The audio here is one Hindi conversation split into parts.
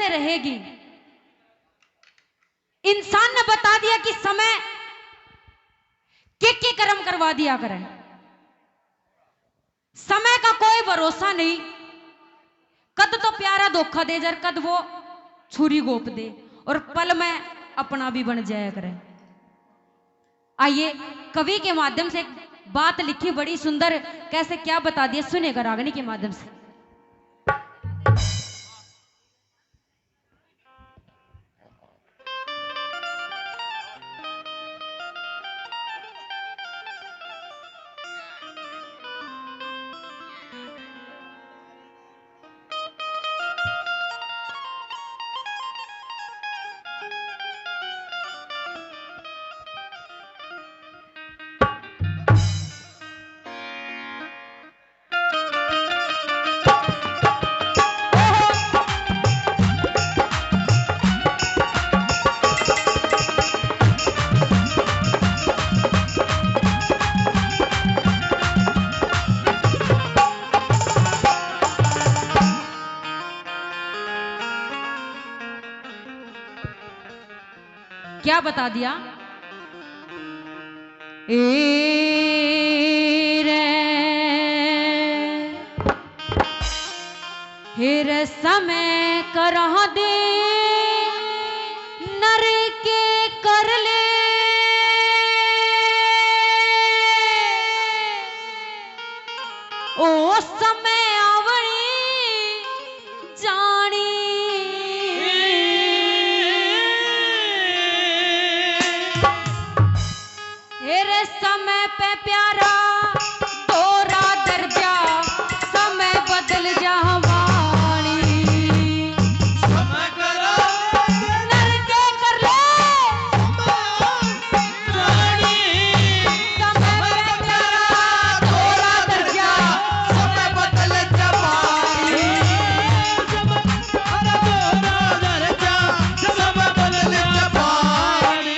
कैसे रहेगी। इंसान ने बता दिया कि समय के कर्म करवा दिया करें, समय का कोई भरोसा नहीं, कद तो प्यारा धोखा दे जर कद वो छुरी गोप दे और पल में अपना भी बन जाया करे। आइए कवि के माध्यम से एक बात लिखी बड़ी सुंदर, कैसे क्या बता दिया सुनेगा रागनी के माध्यम से। क्या बता दिया, हेर समय करह दे नर के कर ले, ओ समय आवणी जानी, समय पे प्यारा तोरा दर्जा, समय बदल जा वाणी, समय करा नर के कर ले समय पे प्यारा तोरा दर्जा, समय बदल जा वाणी, समय बदल जा वाणी।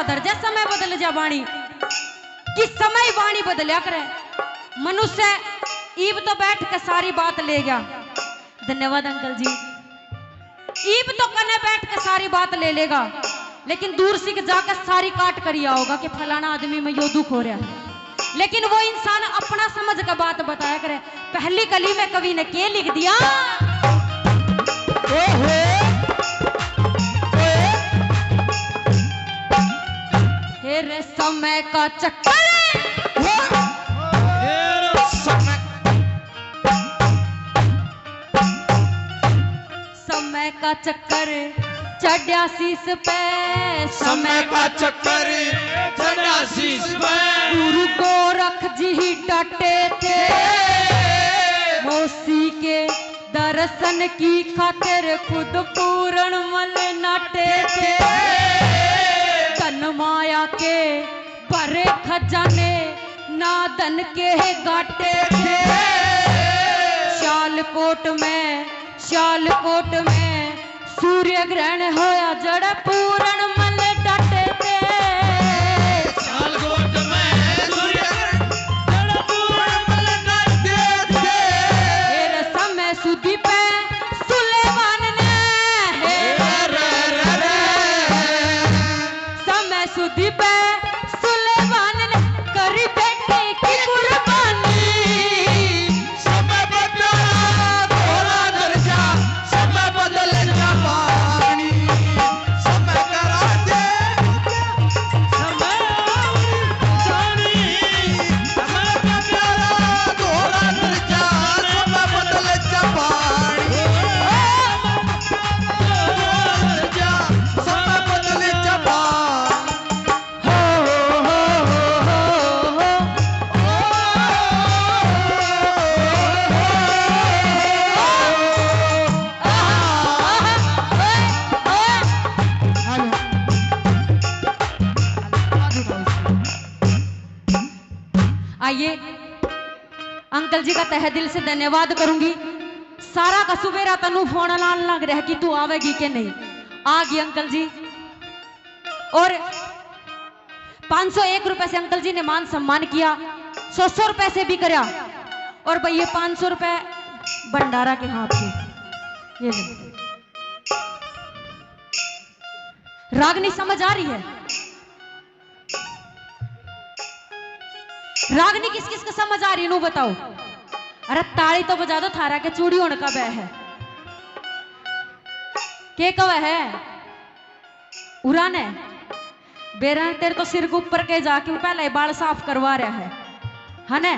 दर्जा समय बदल जा वाणी कि समय वाणी बदलिया करे। मनुष्य ईब तो बैठ के सारी बात ले गया, धन्यवाद अंकल जी, ईब तो कने बैठ के सारी बात ले लेगा, लेकिन दूर से जाकर सारी काट कर होगा कि फलाना आदमी में यो दुख हो रहा है, लेकिन वो इंसान अपना समझ का बात बताया करे। पहली कली में कवि ने क्या लिख दिया, हेरे समय का चक्कर, समय का चक्कर चढ़ा शीस पे, समय का चक्कर चढ़ा शीस पे, गुरु गोरख जी डटे थे, मौसी के दर्शन की खातिर खुद पूर्ण मल नाटे थे, धन माया के भरे खजाने नादन के गाटे थे, शालकोट में सूर्य ग्रहण होया जड़ पूर्ण मल डटे थे, शालकोट में सूर्य ग्रहण जड़ पूर्ण मल डटे थे, हेर समय सुधी पे सुलेमान ने, समय सुधी पे सुलेमान ने करी बेटे की कुर्बानी, समय बदला तोरा दर्जा, समय बदल जा वाणी, समय करा अंकल जी का तहे दिल से धन्यवाद करूंगी। सारा का सुबेरा तनु फोन लान लग रहा कि तू आवेगी कि नहीं। आ गई अंकल जी। और 501 रुपए से अंकल जी ने मान सम्मान किया, 100 रुपए से भी करा। और भाई ये 500 रुपए भंडारा के हाथ से ये ले। रागनी समझ आ रही है? रागनी किस किस को समझ आ रही है नु बताओ। अरे ताली तो बजा दो, थारा के चूड़ी होने का बह है के कव है उड़ान है बेरा तेरे तो सिर के ऊपर के जाके पहले बाल साफ करवा रहा है ना।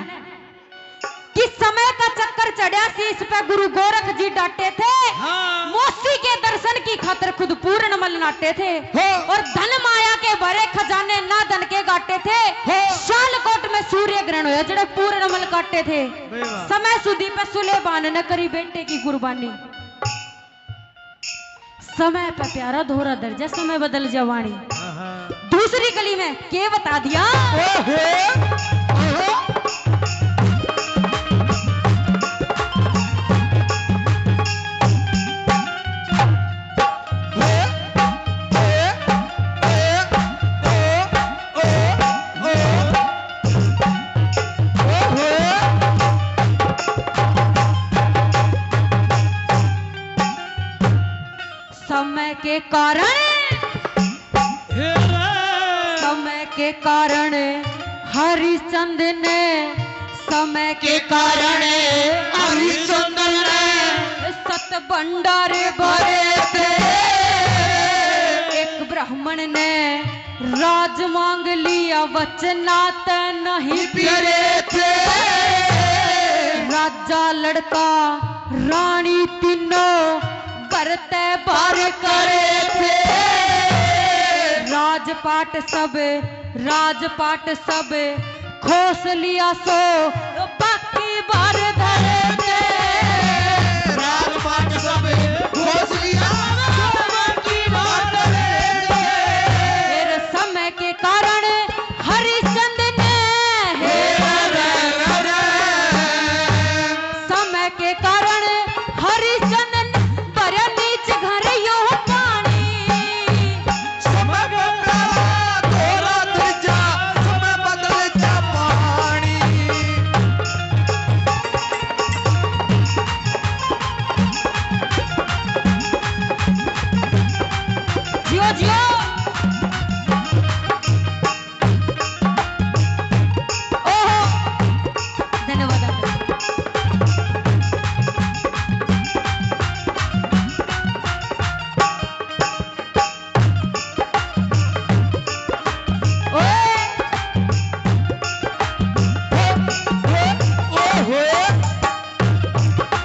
किस समय का चक्कर चढ़ा सी इस पे गुरु गोरख जी डांटे थे। हाँ। मौसी के दर्शन की खातिर खुद पूर्णमल नाटे थे। और धन माया के भरे खजाने ना धन के गाटे थे। शालकोट में सूर्य ग्रहण हुआ जड़े पूर्णमल काटे थे। समय सुधी पे सुलेबान न करी बेटे की कुर्बानी। समय पे प्यारा धोरा दर्जा समय बदल जवानी। दूसरी गली में के बता दिया समय के कारण, समय के कारण हरिश्चंद्र ने, समय के कारण हरिश्चंद्र ने सत भंडार भरे थे। एक ब्राह्मण ने राज मांग लिया वचनात नहीं फिरे थे। राजा लड़का रानी तीनों करते बार करे थे। राजपाट सब खोस लिया सो बाकी बार धरे थे। राजपाट सब खोस लिया बाकी बार धरे थे। फिर समय के कारण हरिश्चंद्र ने, समय के कारण हरिश्चंद्र ने बड़ा नीच घर यो पानी। समय बदला थोड़ा दर्जा, समय बदल जा पानी। जियो जियो ओहो धन्यवाद अंकल।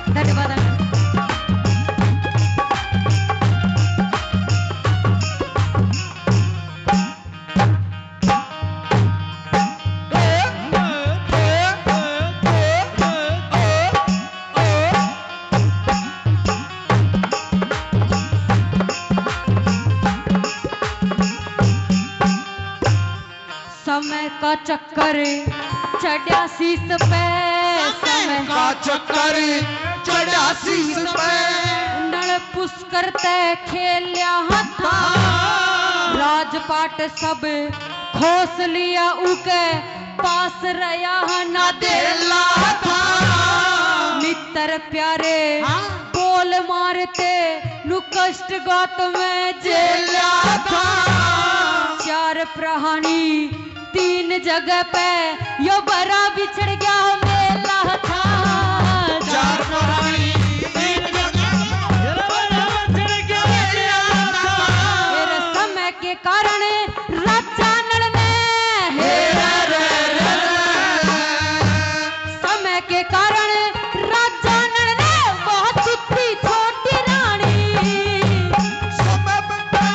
धन्यवाद अंकल। समय का चक्कर चढ़ा शीस पे, समय का चक्कर चढ़ा शीस पे। नल पुष्कर ते खेलिया हथा। राजपाट सब खोस लिया उके पास रया ना देला था। मित्र प्यारे बोल मारते नु कष्ट गात में जेला था। चार प्राणी 3 जगह पे यो बरा बिछड़ गया मेला था। चार प्राणी 3 जगह बराबर गया मेला था। मेरे समय के कारण राजा नल ने, समय के कारण राजा नल ने बहुत थी छोटी रानी। समय बदला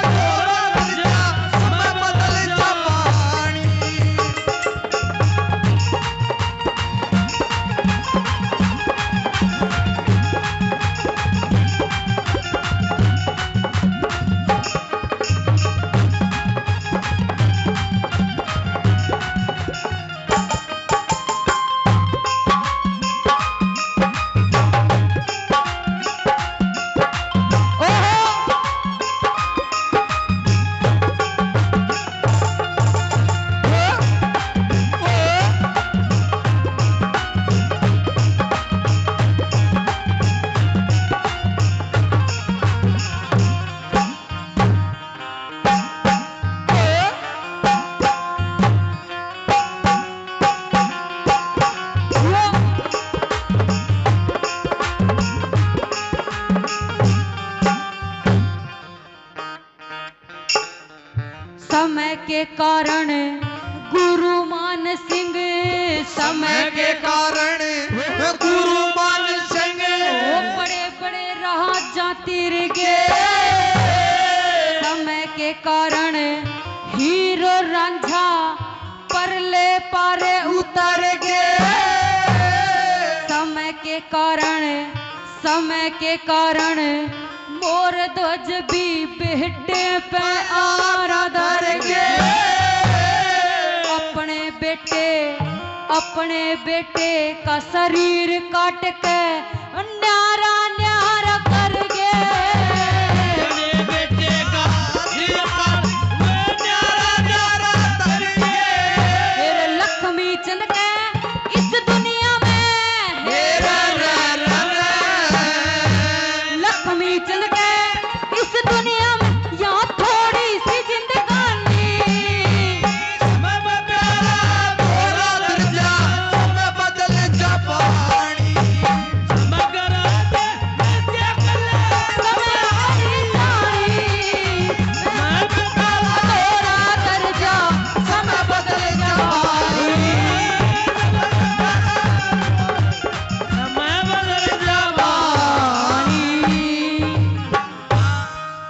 थोड़ा दर्जा, समय बदल जा पानी। पारे उतर गए समय के कारण मोर ध्वज भी बेटे पे आरा धर गए। अपने बेटे का शरीर काट के अन्याय